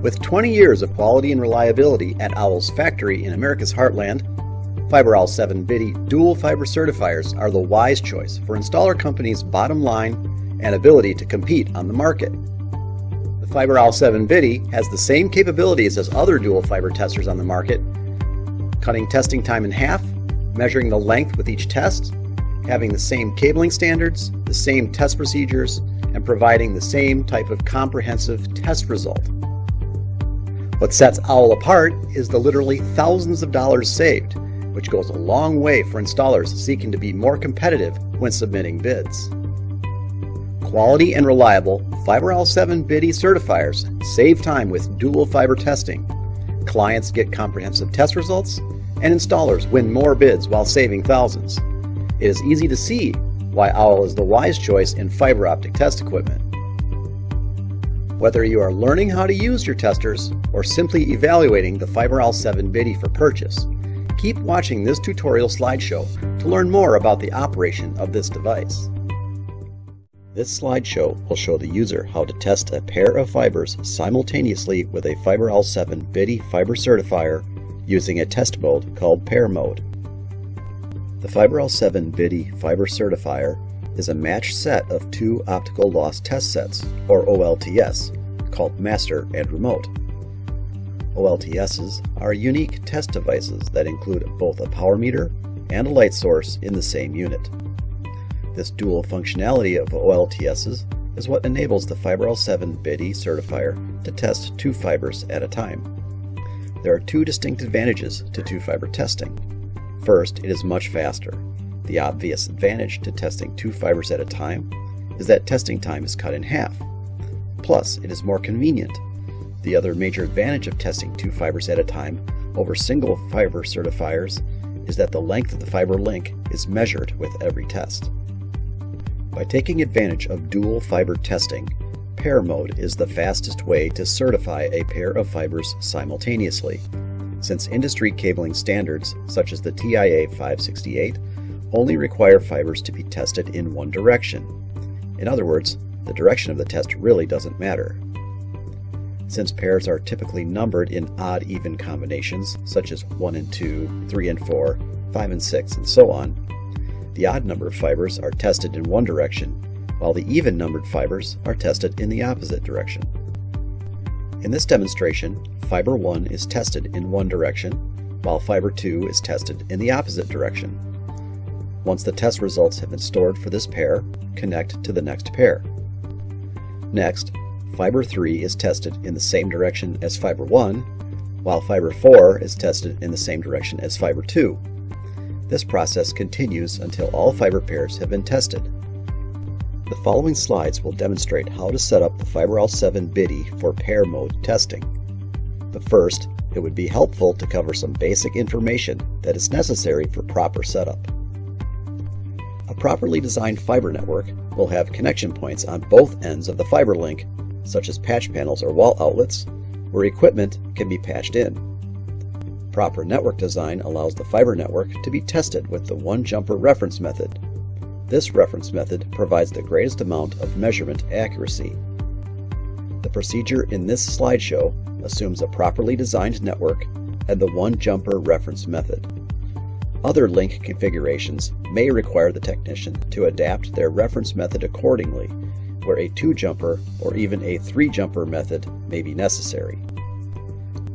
With 20 years of quality and reliability at OWL's factory in America's heartland, FiberOwl 7 BIDI dual fiber certifiers are the wise choice for installer companies' bottom line and ability to compete on the market. The FiberOwl 7 BIDI has the same capabilities as other dual fiber testers on the market, cutting testing time in half, measuring the length with each test, having the same cabling standards, the same test procedures, and providing the same type of comprehensive test result. What sets OWL apart is the literally thousands of dollars saved, which goes a long way for installers seeking to be more competitive when submitting bids. Quality and reliable FiberOwl 7 BIDI certifiers save time with dual fiber testing. Clients get comprehensive test results, and installers win more bids while saving thousands. It is easy to see why OWL is the wise choice in fiber optic test equipment. Whether you are learning how to use your testers or simply evaluating the FiberOwl 7 BIDI for purchase, keep watching this tutorial slideshow to learn more about the operation of this device. This slideshow will show the user how to test a pair of fibers simultaneously with a FiberOwl 7 BIDI fiber certifier using a test mode called pair mode. The FiberOwl 7 BIDI fiber certifier is a matched set of two optical loss test sets, or OLTS, called master and remote. OLTSs are unique test devices that include both a power meter and a light source in the same unit. This dual functionality of OLTSs is what enables the FiberOwl 7 BIDI certifier to test two fibers at a time. There are two distinct advantages to two fiber testing. First, it is much faster. The obvious advantage to testing two fibers at a time is that testing time is cut in half. Plus, it is more convenient. The other major advantage of testing two fibers at a time over single fiber certifiers is that the length of the fiber link is measured with every test. By taking advantage of dual fiber testing, pair mode is the fastest way to certify a pair of fibers simultaneously, since industry cabling standards such as the TIA 568 only require fibers to be tested in one direction. In other words, the direction of the test really doesn't matter. Since pairs are typically numbered in odd-even combinations, such as 1 and 2, 3 and 4, 5 and 6, and so on, the odd number of fibers are tested in one direction, while the even-numbered fibers are tested in the opposite direction. In this demonstration, fiber 1 is tested in one direction, while fiber 2 is tested in the opposite direction. Once the test results have been stored for this pair, connect to the next pair. Next, fiber 3 is tested in the same direction as fiber 1, while fiber 4 is tested in the same direction as fiber 2. This process continues until all fiber pairs have been tested. The following slides will demonstrate how to set up the FiberOwl 7 BIDI for pair mode testing. But first, it would be helpful to cover some basic information that is necessary for proper setup. A properly designed fiber network will have connection points on both ends of the fiber link, such as patch panels or wall outlets, where equipment can be patched in. Proper network design allows the fiber network to be tested with the one-jumper reference method. This reference method provides the greatest amount of measurement accuracy. The procedure in this slideshow assumes a properly designed network and the one-jumper reference method. Other link configurations may require the technician to adapt their reference method accordingly, where a 2-jumper or even a 3-jumper method may be necessary.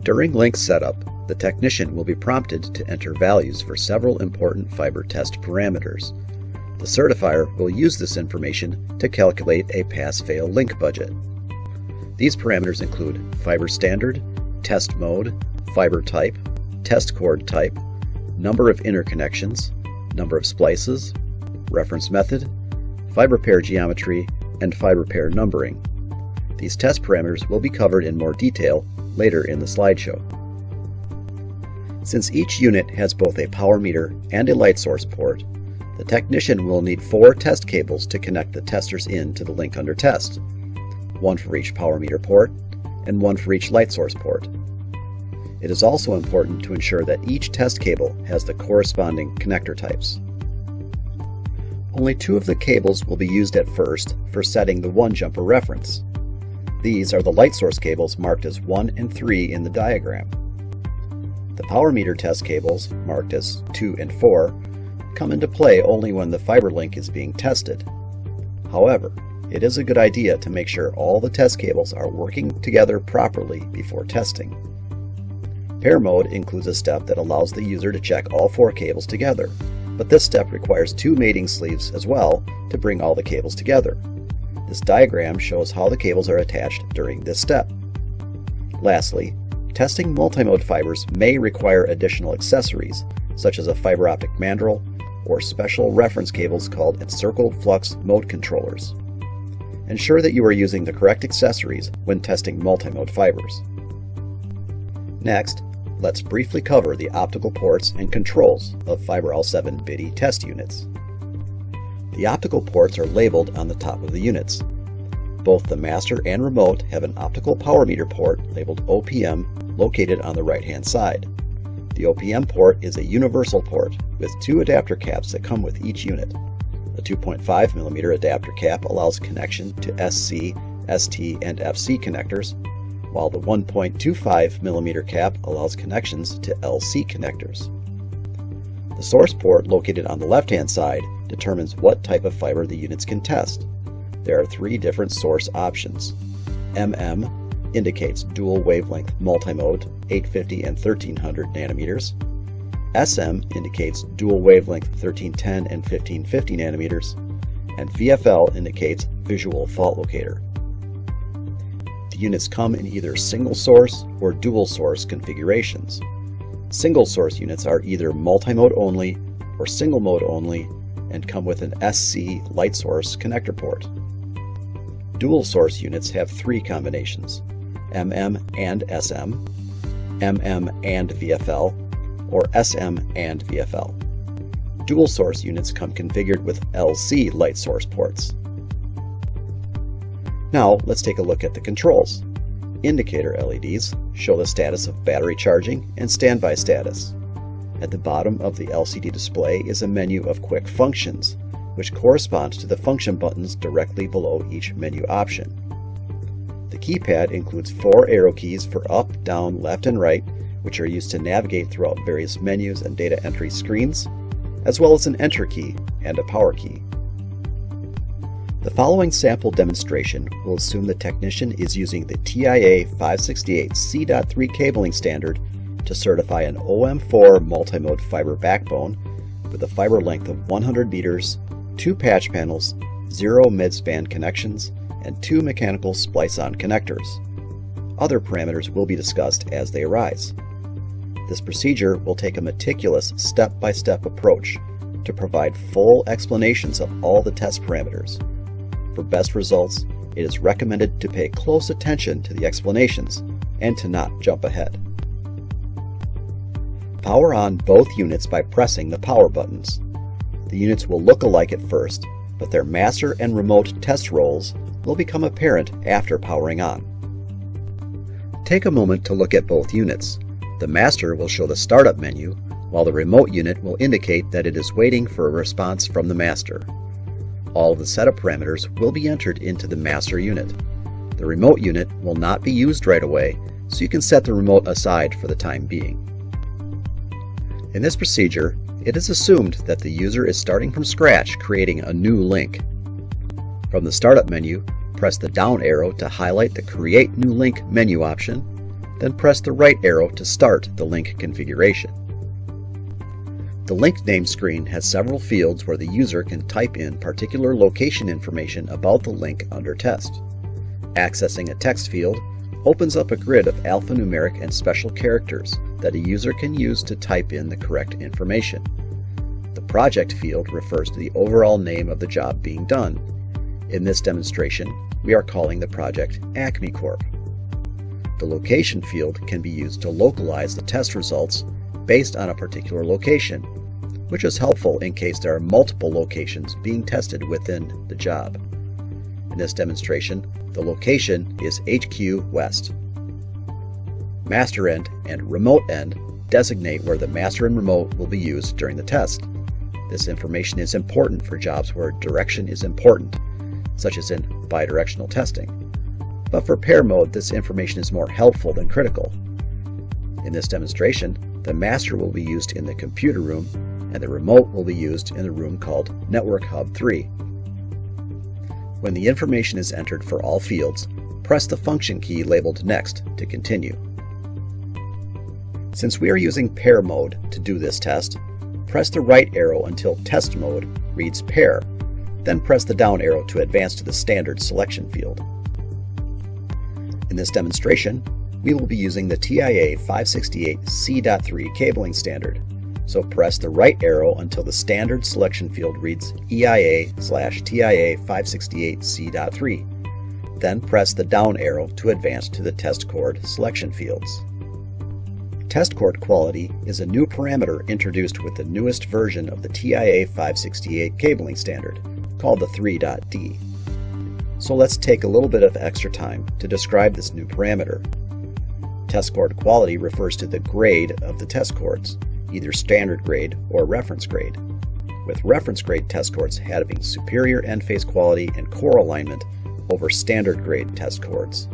During link setup, the technician will be prompted to enter values for several important fiber test parameters. The certifier will use this information to calculate a pass-fail link budget. These parameters include fiber standard, test mode, fiber type, test cord type, number of interconnections, number of splices, reference method, fiber pair geometry, and fiber pair numbering. These test parameters will be covered in more detail later in the slideshow. Since each unit has both a power meter and a light source port, the technician will need 4 test cables to connect the testers in to the link under test, 1 for each power meter port and 1 for each light source port. It is also important to ensure that each test cable has the corresponding connector types. Only 2 of the cables will be used at first for setting the one-jumper reference. These are the light source cables marked as 1 and 3 in the diagram. The power meter test cables, marked as 2 and 4, come into play only when the fiber link is being tested. However, it is a good idea to make sure all the test cables are working together properly before testing. Pair mode includes a step that allows the user to check all 4 cables together, but this step requires 2 mating sleeves as well to bring all the cables together. This diagram shows how the cables are attached during this step. Lastly, testing multimode fibers may require additional accessories, such as a fiber optic mandrel or special reference cables called ENCIRCLED FLUX mode controllers. Ensure that you are using the correct accessories when testing multimode fibers. Next, let's briefly cover the optical ports and controls of FiberL7 BIDI test units. The optical ports are labeled on the top of the units. Both the master and remote have an optical power meter port labeled OPM located on the right-hand side. The OPM port is a universal port with 2 adapter caps that come with each unit. The 2.5mm adapter cap allows connection to SC, ST, and FC connectors, while the 1.25mm cap allows connections to LC connectors. The source port located on the left-hand side determines what type of fiber the units can test. There are 3 different source options. MM indicates dual wavelength multimode 850 and 1300 nanometers. SM indicates dual wavelength 1310 and 1550 nanometers. And VFL indicates visual fault locator. The units come in either single source or dual source configurations. Single source units are either multimode only or single mode only and come with an SC light source connector port. Dual source units have 3 combinations: MM and SM, MM and VFL, or SM and VFL. Dual source units come configured with LC light source ports. Now let's take a look at the controls. Indicator LEDs show the status of battery charging and standby status. At the bottom of the LCD display is a menu of quick functions, which correspond to the function buttons directly below each menu option. The keypad includes 4 arrow keys for up, down, left, and right, which are used to navigate throughout various menus and data entry screens, as well as an enter key and a power key. The following sample demonstration will assume the technician is using the TIA 568 C.3 cabling standard to certify an OM4 multimode fiber backbone with a fiber length of 100 meters, 2 patch panels, 0 midspan connections, and 2 mechanical splice-on connectors. Other parameters will be discussed as they arise. This procedure will take a meticulous step-by-step approach to provide full explanations of all the test parameters. For best results, it is recommended to pay close attention to the explanations and to not jump ahead. Power on both units by pressing the power buttons. The units will look alike at first, but their master and remote test roles will become apparent after powering on. Take a moment to look at both units. The master will show the startup menu, while the remote unit will indicate that it is waiting for a response from the master. All of the setup parameters will be entered into the master unit. The remote unit will not be used right away, so you can set the remote aside for the time being. In this procedure, it is assumed that the user is starting from scratch creating a new link. From the startup menu, press the down arrow to highlight the Create New Link menu option, then press the right arrow to start the link configuration. The link name screen has several fields where the user can type in particular location information about the link under test. Accessing a text field opens up a grid of alphanumeric and special characters that a user can use to type in the correct information. The project field refers to the overall name of the job being done. In this demonstration, we are calling the project Acme Corp. The location field can be used to localize the test results based on a particular location, which is helpful in case there are multiple locations being tested within the job. In this demonstration, the location is HQ West. Master end and remote end designate where the master and remote will be used during the test. This information is important for jobs where direction is important, such as in bidirectional testing. but for pair mode this information is more helpful than critical. In this demonstration, the master will be used in the computer room and the remote will be used in the room called Network Hub 3. When the information is entered for all fields, press the function key labeled Next to continue. Since we are using pair mode to do this test, press the right arrow until test mode reads pair, then press the down arrow to advance to the standard selection field. In this demonstration, we will be using the TIA 568C.3 cabling standard, so press the right arrow until the standard selection field reads EIA/TIA 568C.3. Then press the down arrow to advance to the test cord selection fields. Test cord quality is a new parameter introduced with the newest version of the TIA 568 cabling standard, called the 3.D. So let's take a little bit of extra time to describe this new parameter. Test cord quality refers to the grade of the test cords, either standard grade or reference grade, with reference grade test cords having superior end face quality and core alignment over standard grade test cords.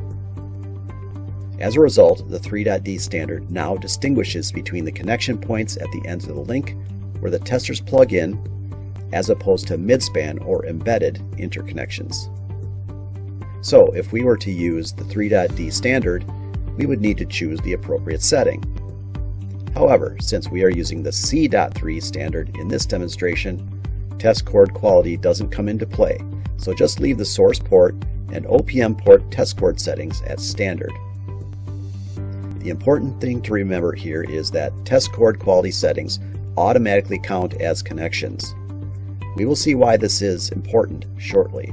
As a result, the 3.D standard now distinguishes between the connection points at the ends of the link where the testers plug in, as opposed to midspan or embedded interconnections. So if we were to use the 3.D standard, we would need to choose the appropriate setting. However, since we are using the C.3 standard in this demonstration, test cord quality doesn't come into play, so just leave the source port and OPM port test cord settings at standard. The important thing to remember here is that test cord quality settings automatically count as connections. We will see why this is important shortly.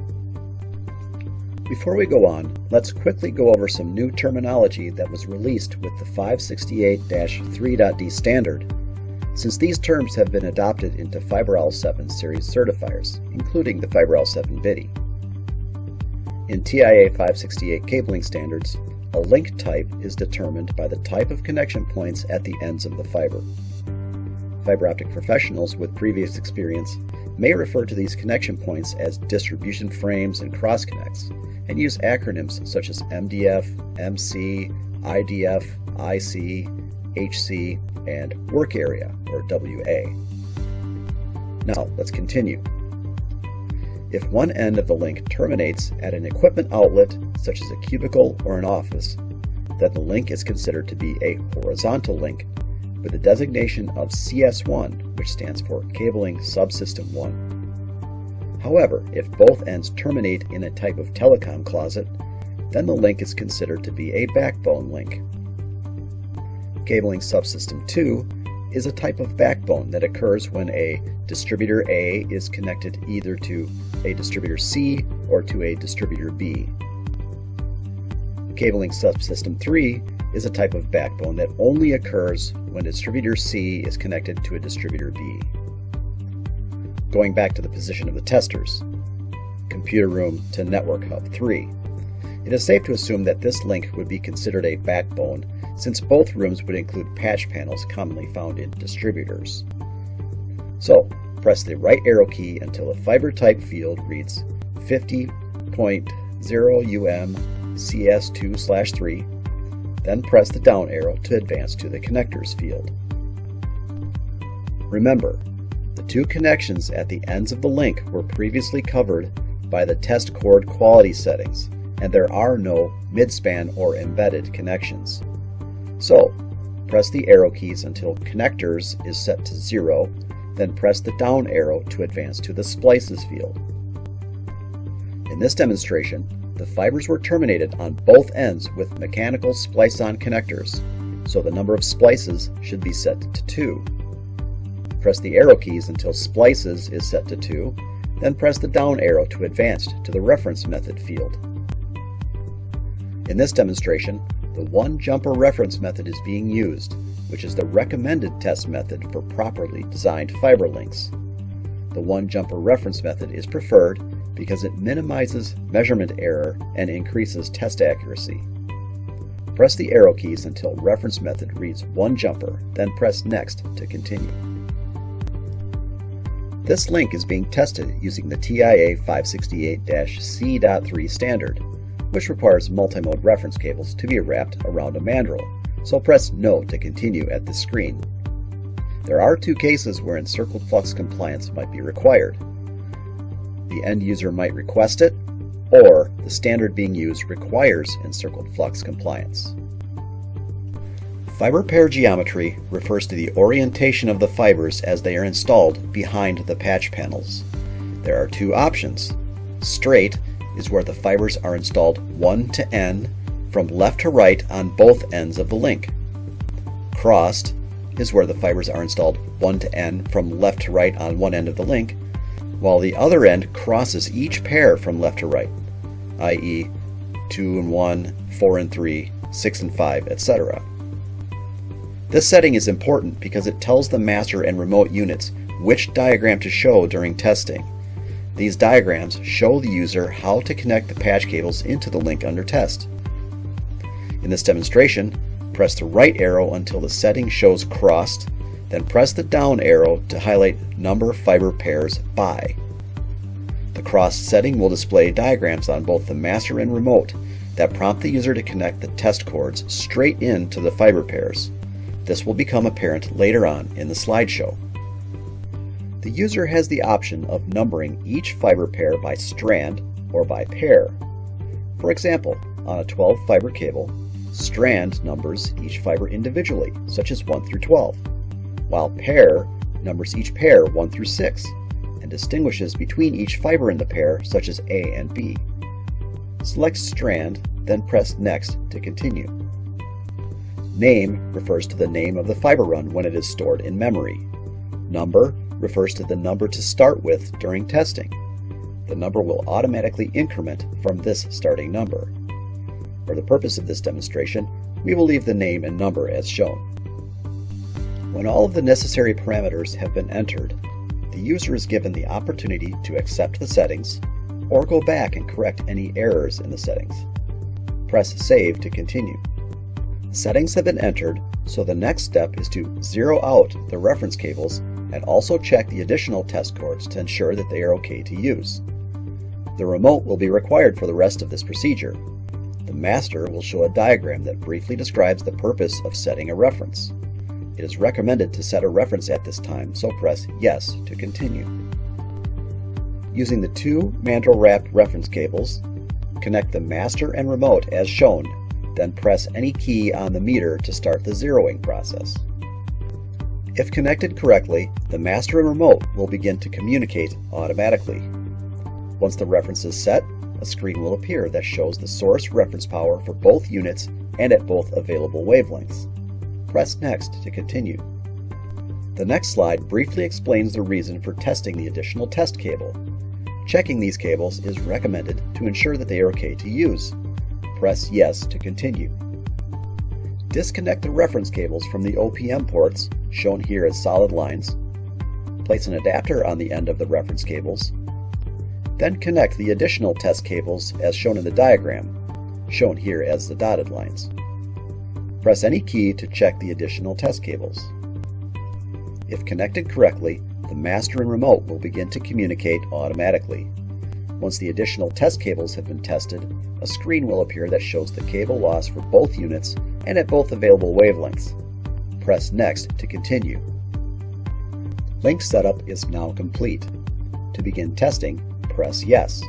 Before we go on, let's quickly go over some new terminology that was released with the 568-3.D standard, since these terms have been adopted into FiberOwl7 series certifiers, including the FiberOwl7 BIDI. In TIA 568 cabling standards, a link type is determined by the type of connection points at the ends of the fiber. Fiber optic professionals with previous experience may refer to these connection points as distribution frames and cross connects, and use acronyms such as MDF, MC, IDF, IC, HC, and work area, or WA. Now, let's continue. If one end of the link terminates at an equipment outlet, such as a cubicle or an office, then the link is considered to be a horizontal link with the designation of CS1, which stands for Cabling Subsystem 1. However, if both ends terminate in a type of telecom closet, then the link is considered to be a backbone link. Cabling Subsystem 2 is a type of backbone that occurs when a distributor A is connected either to a distributor C or to a distributor B. Cabling Subsystem 3 is a type of backbone that only occurs when distributor C is connected to a distributor B. Going back to the position of the testers, computer room to network hub 3, it is safe to assume that this link would be considered a backbone since both rooms would include patch panels commonly found in distributors. So, press the right arrow key until the fiber type field reads 50.0UM CS2/3, then press the down arrow to advance to the connectors field. Remember, the two connections at the ends of the link were previously covered by the test cord quality settings, and there are no midspan or embedded connections. So, press the arrow keys until connectors is set to 0, then press the down arrow to advance to the splices field. In this demonstration, the fibers were terminated on both ends with mechanical splice-on connectors, so the number of splices should be set to 2. Press the arrow keys until splices is set to 2, then press the down arrow to advance to the reference method field. In this demonstration, the one jumper reference method is being used, which is the recommended test method for properly designed fiber links. The one jumper reference method is preferred because it minimizes measurement error and increases test accuracy. Press the arrow keys until reference method reads one jumper, then press next to continue. This link is being tested using the TIA 568-C.3 standard, which requires multimode reference cables to be wrapped around a mandrel, so press No to continue at this screen. There are two cases where encircled flux compliance might be required. The end user might request it, or the standard being used requires encircled flux compliance. Fiber pair geometry refers to the orientation of the fibers as they are installed behind the patch panels. There are two options. Straight is where the fibers are installed one to N from left to right on both ends of the link. Crossed is where the fibers are installed one to N from left to right on one end of the link, while the other end crosses each pair from left to right, i.e. 2 and 1, 4 and 3, 6 and 5, etc. This setting is important because it tells the master and remote units which diagram to show during testing. These diagrams show the user how to connect the patch cables into the link under test. In this demonstration, press the right arrow until the setting shows crossed, then press the down arrow to highlight number fiber pairs by. The crossed setting will display diagrams on both the master and remote that prompt the user to connect the test cords straight into the fiber pairs. This will become apparent later on in the slideshow. The user has the option of numbering each fiber pair by strand or by pair. For example, on a 12 fiber cable, strand numbers each fiber individually, such as 1 through 12, while pair numbers each pair 1 through 6 and distinguishes between each fiber in the pair, such as A and B. Select strand, then press Next to continue. Name refers to the name of the fiber run when it is stored in memory. Number refers to the number to start with during testing. The number will automatically increment from this starting number. For the purpose of this demonstration, we will leave the name and number as shown. When all of the necessary parameters have been entered, the user is given the opportunity to accept the settings or go back and correct any errors in the settings. Press Save to continue. The settings have been entered, so the next step is to zero out the reference cables and also check the additional test cords to ensure that they are okay to use. The remote will be required for the rest of this procedure. The master will show a diagram that briefly describes the purpose of setting a reference. It is recommended to set a reference at this time, so press Yes to continue. Using the two mandrel-wrapped reference cables, connect the master and remote as shown, then press any key on the meter to start the zeroing process. If connected correctly, the master and remote will begin to communicate automatically. Once the reference is set, a screen will appear that shows the source reference power for both units and at both available wavelengths. Press Next to continue. The next slide briefly explains the reason for testing the additional test cable. Checking these cables is recommended to ensure that they are okay to use. Press Yes to continue. Disconnect the reference cables from the OPM ports, shown here as solid lines. Place an adapter on the end of the reference cables. Then connect the additional test cables as shown in the diagram, shown here as the dotted lines. Press any key to check the additional test cables. If connected correctly, the master and remote will begin to communicate automatically. Once the additional test cables have been tested, a screen will appear that shows the cable loss for both units and at both available wavelengths. Press Next to continue. Link setup is now complete. To begin testing, press Yes.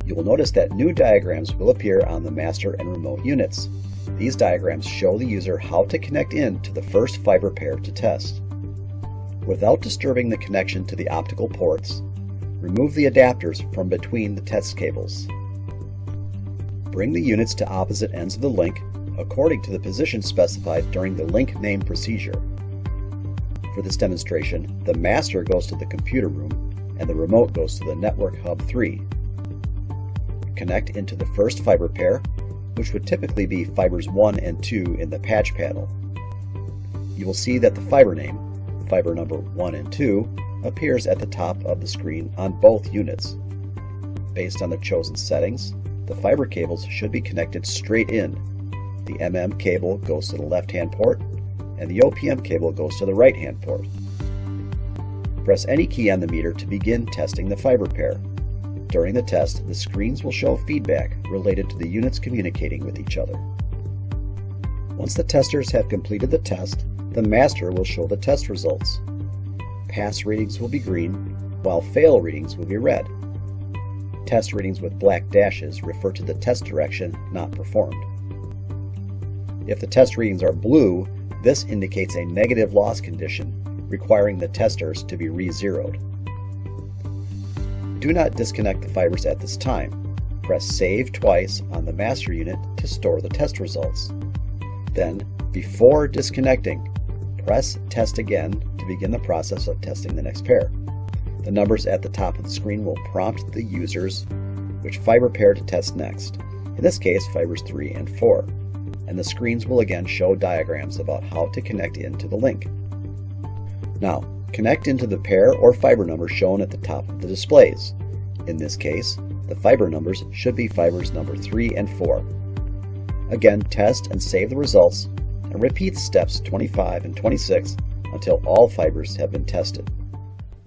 You will notice that new diagrams will appear on the master and remote units. These diagrams show the user how to connect in to the first fiber pair to test. Without disturbing the connection to the optical ports, remove the adapters from between the test cables. Bring the units to opposite ends of the link according to the position specified during the link name procedure. For this demonstration, the master goes to the computer room and the remote goes to the network hub 3. Connect into the first fiber pair, which would typically be fibers 1 and 2 in the patch panel. You will see that the fiber name, fiber number 1 and 2, appears at the top of the screen on both units. Based on the chosen settings, the fiber cables should be connected straight in. The MM cable goes to the left-hand port, and the OPM cable goes to the right-hand port. Press any key on the meter to begin testing the fiber pair. During the test, the screens will show feedback related to the units communicating with each other. Once the testers have completed the test, the master will show the test results. Pass readings will be green, while fail readings will be red. Test readings with black dashes refer to the test direction not performed. If the test readings are blue, this indicates a negative loss condition, requiring the testers to be re-zeroed. Do not disconnect the fibers at this time. Press Save twice on the master unit to store the test results. Then, before disconnecting, press Test again to begin the process of testing the next pair. The numbers at the top of the screen will prompt the users which fiber pair to test next, in this case fibers 3 and 4, and the screens will again show diagrams about how to connect into the link. Now, connect into the pair or fiber number shown at the top of the displays. In this case, the fiber numbers should be fibers number 3 and 4. Again, test and save the results, and repeat steps 25 and 26 until all fibers have been tested.